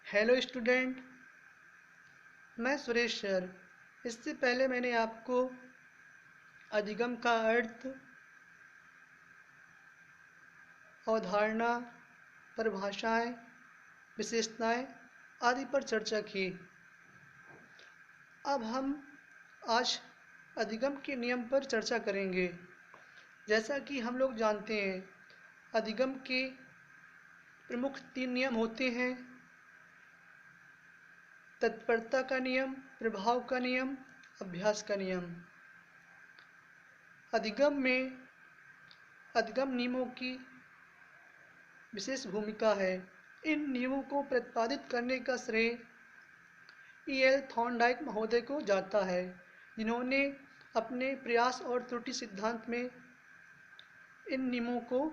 Hello student, मैं Suresh sir. इससे पहले मैंने आपको अधिगम का अर्थ, अवधारणा, परिभाषाएं, विशेषताएं आदि पर चर्चा की। अब हम आज अधिगम के नियम पर चर्चा करेंगे। जैसा कि हम लोग जानते हैं, अधिगम के प्रमुख 3 नियम होते हैं: तत्परता का नियम, प्रभाव का नियम, अभ्यास का नियम। अधिगम में अधिगम नियमों की विशेष भूमिका है। इन नियमों को प्रतिपादित करने का श्रेय E.L. थॉर्नडाइक महोदय को जाता है, जिन्होंने अपने प्रयास और त्रुटि सिद्धांत में इन नियमों को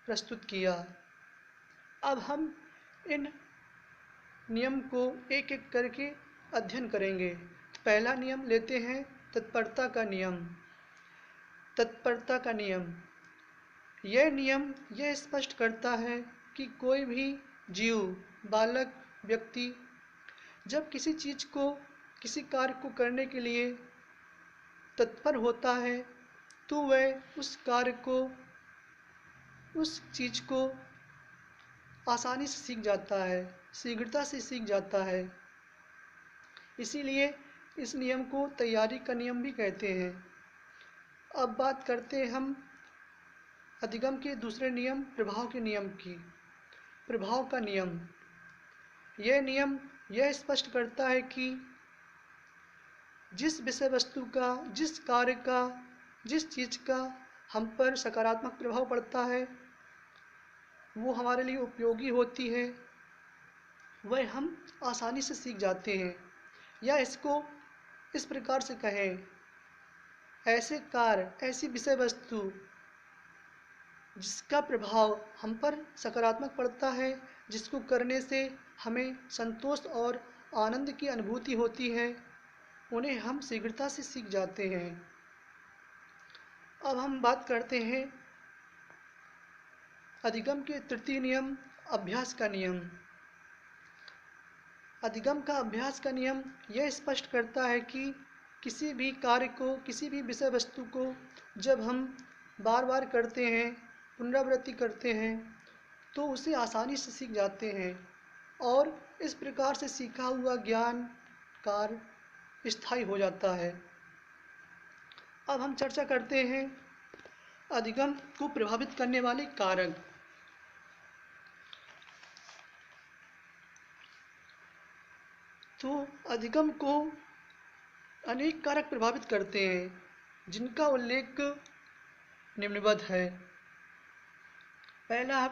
प्रस्तुत किया। अब हम इन नियम को एक एक करके अध्ययन करेंगे। पहला नियम लेते हैं, तत्परता का नियम। तत्परता का नियम यह नियम यह स्पष्ट करता है कि कोई भी जीव, बालक, व्यक्ति जब किसी चीज़ को, किसी कार्य को करने के लिए तत्पर होता है तो वह उस कार्य को, उस चीज़ को आसानी से सीख जाता है, शीघ्रता से सीख जाता है। इसीलिए इस नियम को तैयारी का नियम भी कहते हैं। अब बात करते हैं हम अधिगम के दूसरे नियम, प्रभाव के नियम की। प्रभाव का नियम यह नियम यह स्पष्ट करता है कि जिस विषय वस्तु का, जिस कार्य का, जिस चीज़ का हम पर सकारात्मक प्रभाव पड़ता है, वो हमारे लिए उपयोगी होती है, वह हम आसानी से सीख जाते हैं। या इसको इस प्रकार से कहें, ऐसे कार्य, ऐसी विषय वस्तु जिसका प्रभाव हम पर सकारात्मक पड़ता है, जिसको करने से हमें संतोष और आनंद की अनुभूति होती है, उन्हें हम शीघ्रता से सीख जाते हैं। अब हम बात करते हैं अधिगम के तृतीय नियम, अभ्यास का नियम। अधिगम का अभ्यास का नियम यह स्पष्ट करता है कि किसी भी कार्य को, किसी भी विषय वस्तु को जब हम बार बार करते हैं, पुनरावृत्ति करते हैं, तो उसे आसानी से सीख जाते हैं और इस प्रकार से सीखा हुआ ज्ञान, कार्य स्थायी हो जाता है। अब हम चर्चा करते हैं अधिगम को प्रभावित करने वाले कारक। तो अधिगम को अनेक कारक प्रभावित करते हैं, जिनका उल्लेख निम्नवत है। पहला,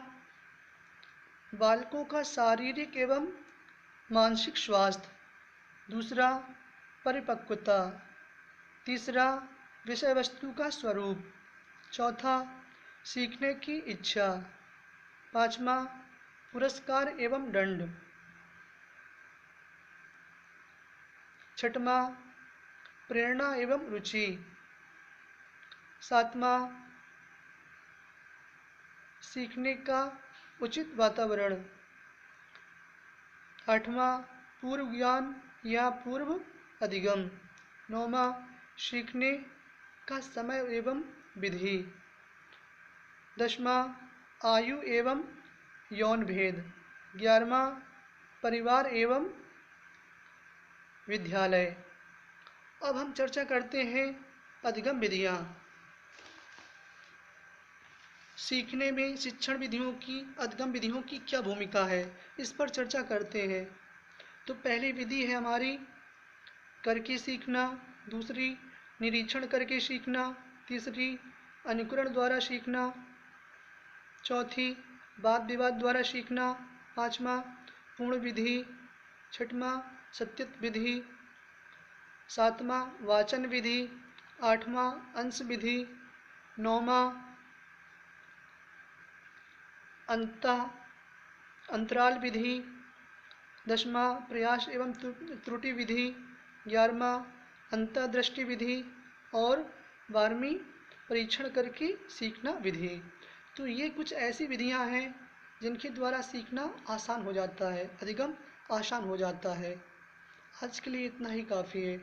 बालकों का शारीरिक एवं मानसिक स्वास्थ्य। दूसरा, परिपक्वता। तीसरा, विषय वस्तु का स्वरूप। चौथा, सीखने की इच्छा। पाँचवा, पुरस्कार एवं दंड। छठवां, प्रेरणा एवं रुचि। सातवां, सीखने का उचित वातावरण। आठवां, पूर्व ज्ञान या पूर्व अधिगम। नौवां, सीखने का समय एवं विधि। 10वां, आयु एवं यौन भेद। 11वां, परिवार एवं विद्यालय। अब हम चर्चा करते हैं अधिगम विधियाँ। सीखने में शिक्षण विधियों की, अधिगम विधियों की क्या भूमिका है, इस पर चर्चा करते हैं। तो पहली विधि है हमारी करके सीखना। दूसरी, निरीक्षण करके सीखना। तीसरी, अनुकरण द्वारा सीखना। चौथी, वाद विवाद द्वारा सीखना। पाँचवा, पूर्ण विधि। छठवां, सत्य विधि। सातवां, वाचन विधि। आठवां, अंश विधि। नौवां, अंतराल विधि। 10वां, प्रयास एवं त्रुटि विधि। 11वां, अंतर्दृष्टि विधि। और 12वीं, परीक्षण करके सीखना विधि। तो ये कुछ ऐसी विधियां हैं जिनके द्वारा सीखना आसान हो जाता है, अधिगम आसान हो जाता है। आज के लिए इतना ही काफ़ी है।